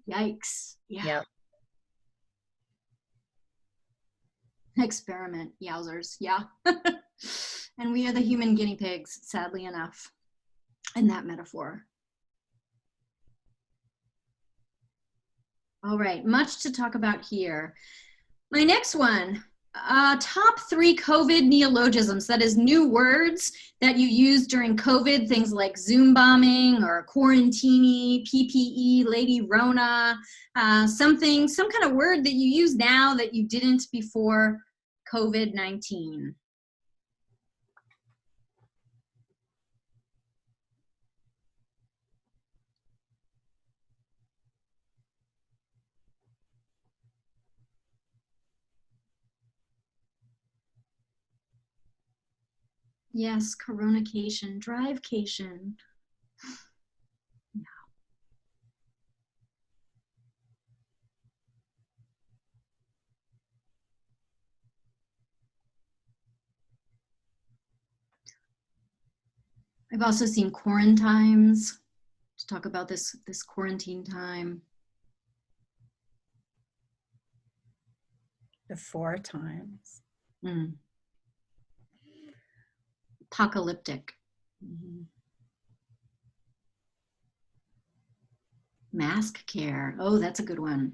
Yikes. Yeah. Yep. Experiment, yowzers, yeah. And we are the human guinea pigs, sadly enough, in that metaphor. All right, much to talk about here. My next one, top 3 COVID neologisms, that is new words that you use during COVID, things like Zoom bombing or quarantini, PPE, Lady Rhona, some kind of word that you use now that you didn't before COVID-19. Yes, coronacation, drivecation. Yeah. I've also seen quarantines to talk about this quarantine time. The 4 times. Apocalyptic. Mask care. Oh, that's a good one.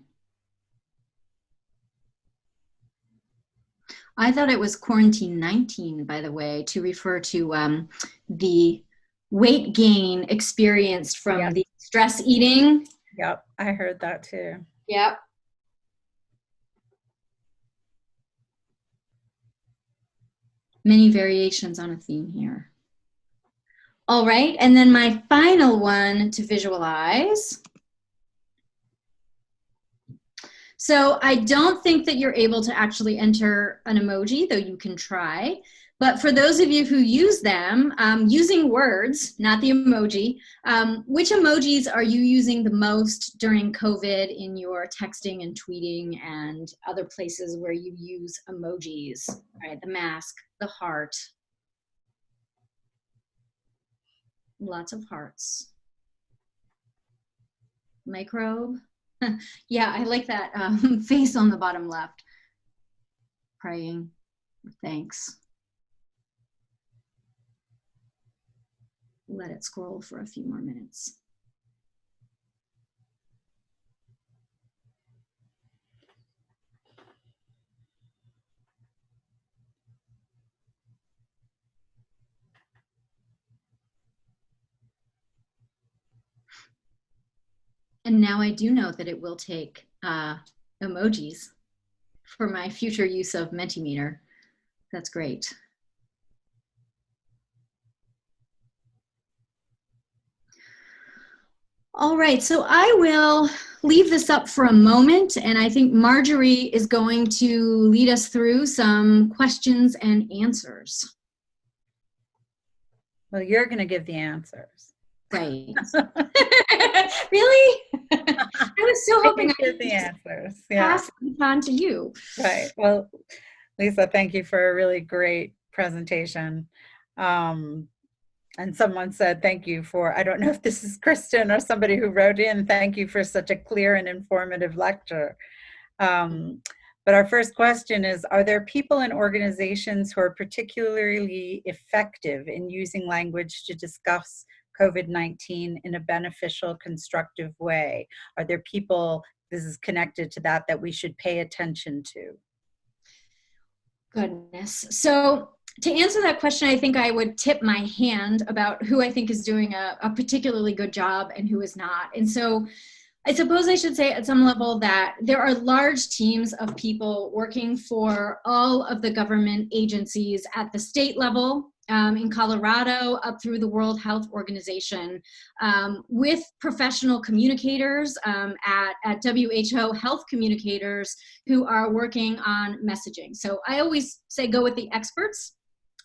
I thought it was quarantine 19, by the way, to refer to the weight gain experienced from the stress eating. Yep, I heard that too. Yep. Many variations on a theme here. All right, and then my final one to visualize. So I don't think that you're able to actually enter an emoji, though you can try. But for those of you who use them, using words, not the emoji, which emojis are you using the most during COVID in your texting and tweeting and other places where you use emojis? All right, the mask, the heart. Lots of hearts. Microbe. Yeah, I like that face on the bottom left. Praying. Thanks. Let it scroll for a few more minutes. And now I do know that it will take emojis for my future use of Mentimeter. That's great. All right, so I will leave this up for a moment, and I think Marjorie is going to lead us through some questions and answers. Well, you're going to give the answers. Right. Really? I was so hoping I could give the answers. Pass it on to you. Right. Well, Lisa, thank you for a really great presentation. And someone said, thank you for, I don't know if this is Kristen or somebody who wrote in, thank you for such a clear and informative lecture. But our first question is, are there people and organizations who are particularly effective in using language to discuss COVID-19 in a beneficial, constructive way? Are there people, this is connected to that, that we should pay attention to? Goodness. So to answer that question, I think I would tip my hand about who I think is doing a particularly good job and who is not. And so I suppose I should say at some level that there are large teams of people working for all of the government agencies at the state level, in Colorado, up through the World Health Organization, with professional communicators at WHO, health communicators who are working on messaging. So I always say go with the experts.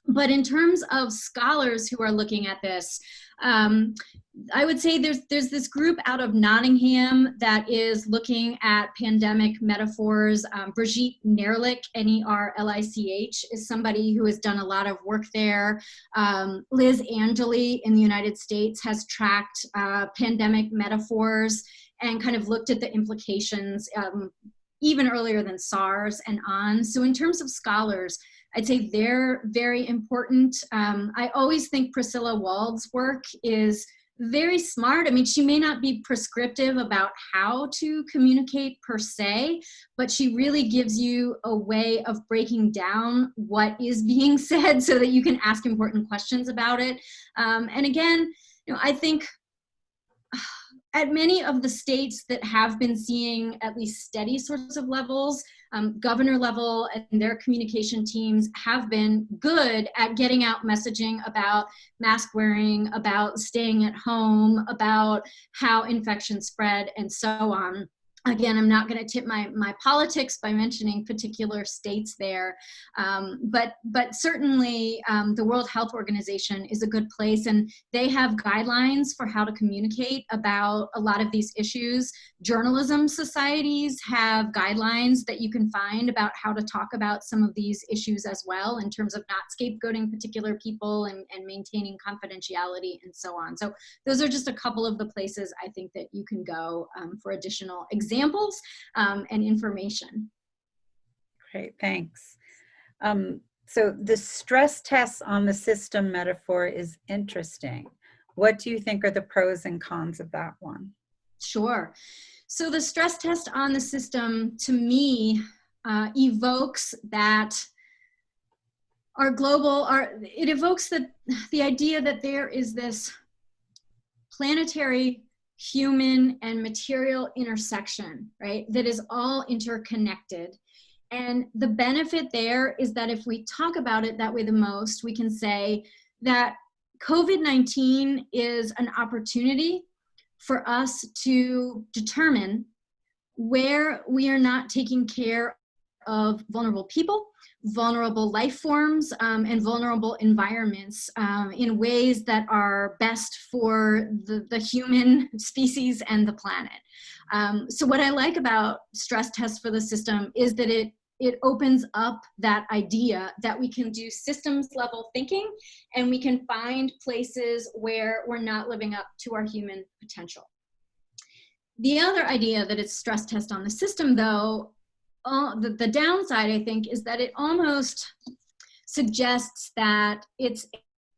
But in terms of scholars who are looking at this, I would say there's this group out of Nottingham that is looking at pandemic metaphors. Brigitte Nerlich, Nerlich, is somebody who has done a lot of work there. Liz Angeli in the United States has tracked pandemic metaphors and kind of looked at the implications even earlier than SARS and on. So in terms of scholars, I'd say they're very important. I always think Priscilla Wald's work is very smart. I mean, she may not be prescriptive about how to communicate per se, but she really gives you a way of breaking down what is being said so that you can ask important questions about it. And again, I think at many of the states that have been seeing at least steady sorts of levels, governor level and their communication teams have been good at getting out messaging about mask wearing, about staying at home, about how infections spread, and so on. Again, I'm not going to tip my politics by mentioning particular states there, but certainly the World Health Organization is a good place, and they have guidelines for how to communicate about a lot of these issues. Journalism societies have guidelines that you can find about how to talk about some of these issues as well, in terms of not scapegoating particular people and maintaining confidentiality and so on. So those are just a couple of the places I think that you can go for additional examples and information. Great, thanks. So the stress tests on the system metaphor is interesting. What do you think are the pros and cons of that one? Sure. So the stress test on the system, to me, evokes that our global, it evokes the idea that there is this planetary, human, and material intersection, right, that is all interconnected. And the benefit there is that if we talk about it that way the most, we can say that COVID-19 is an opportunity for us to determine where we are not taking care of vulnerable people, vulnerable life forms, and vulnerable environments in ways that are best for the human species and the planet. So what I like about stress tests for the system is that it opens up that idea that we can do systems level thinking and we can find places where we're not living up to our human potential. The other idea that it's stress test on the system, though, the downside, I think, is that it almost suggests that it's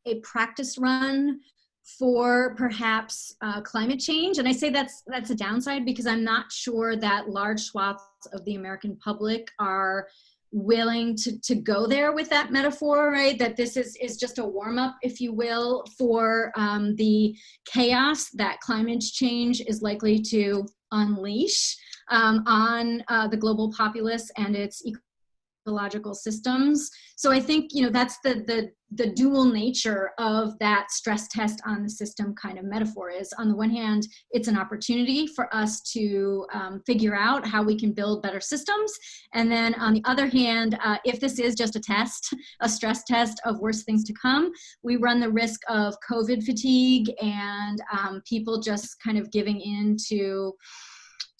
a practice run for perhaps climate change. And I say that's a downside because I'm not sure that large swaths of the American public are willing to go there with that metaphor, right? That this is just a warm-up, if you will, for the chaos that climate change is likely to unleash on the global populace and its ecological systems. So I think, that's the dual nature of that stress test on the system kind of metaphor is, on the one hand, it's an opportunity for us to figure out how we can build better systems. And then on the other hand, if this is just a test, a stress test of worse things to come, we run the risk of COVID fatigue and people just kind of giving in to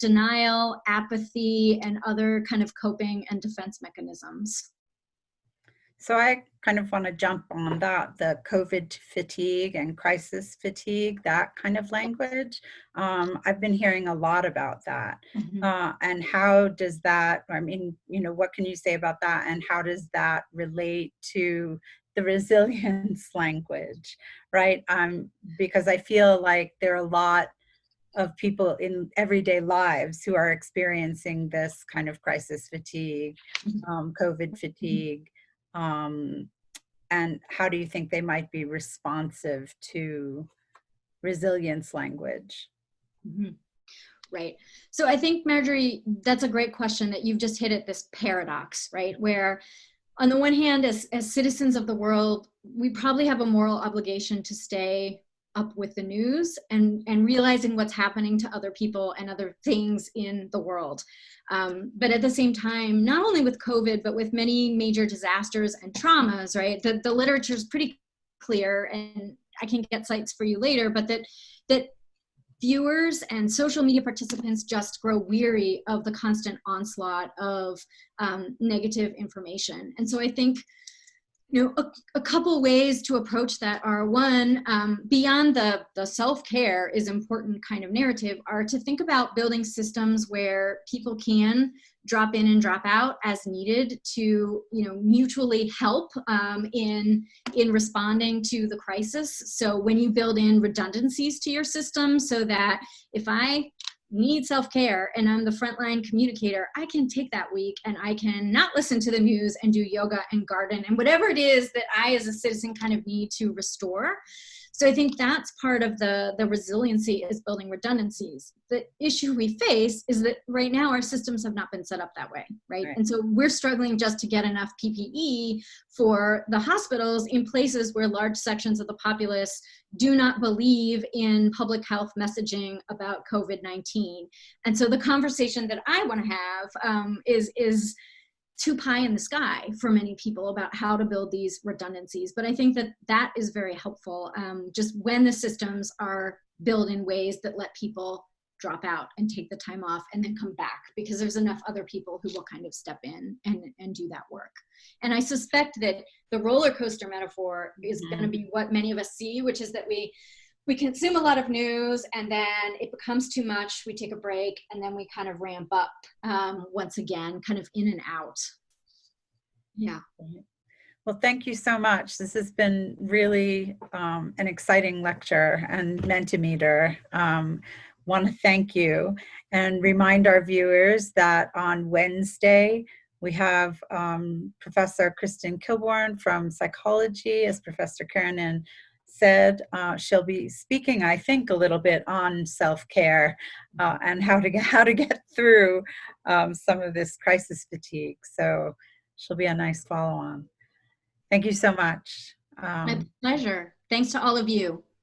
denial, apathy, and other kind of coping and defense mechanisms. So I kind of want to jump on that, the COVID fatigue and crisis fatigue, that kind of language. I've been hearing a lot about that. Mm-hmm. And how does that, what can you say about that? And how does that relate to the resilience language, right? Because I feel like there are a lot of people in everyday lives who are experiencing this kind of crisis fatigue, COVID fatigue, and how do you think they might be responsive to resilience language? Mhm. Right. So I think, Marjorie, that's a great question that you've just hit at this paradox, right? Where on the one hand, as citizens of the world, we probably have a moral obligation to stay up with the news and realizing what's happening to other people and other things in the world. But at the same time, not only with COVID, but with many major disasters and traumas, right? The literature is pretty clear, and I can get sites for you later, but that viewers and social media participants just grow weary of the constant onslaught of negative information. And so I think, a couple ways to approach that are, one, beyond the self-care is important kind of narrative, are to think about building systems where people can drop in and drop out as needed to, mutually help in responding to the crisis. So when you build in redundancies to your system, so that if I need self-care and I'm the frontline communicator, I can take that week and I can not listen to the news and do yoga and garden and whatever it is that I as a citizen kind of need to restore. So I think that's part of the resiliency, is building redundancies. The issue we face is that right now our systems have not been set up that way, right? And so we're struggling just to get enough PPE for the hospitals in places where large sections of the populace do not believe in public health messaging about COVID-19. And so the conversation that I want to have is too pie in the sky for many people about how to build these redundancies. But I think that is very helpful, just when the systems are built in ways that let people drop out and take the time off and then come back, because there's enough other people who will kind of step in and do that work. And I suspect that the roller coaster metaphor is going to be what many of us see, which is that we consume a lot of news and then it becomes too much, we take a break, and then we kind of ramp up once again, kind of in and out. Yeah. Well, thank you so much. This has been really an exciting lecture and Mentimeter. Want to thank you and remind our viewers that on Wednesday, we have Professor Kristen Kilborn from psychology, as Professor Keränen said. She'll be speaking, I think, a little bit on self-care and how to get through some of this crisis fatigue. So she'll be a nice follow-on. Thank you so much. My pleasure. Thanks to all of you.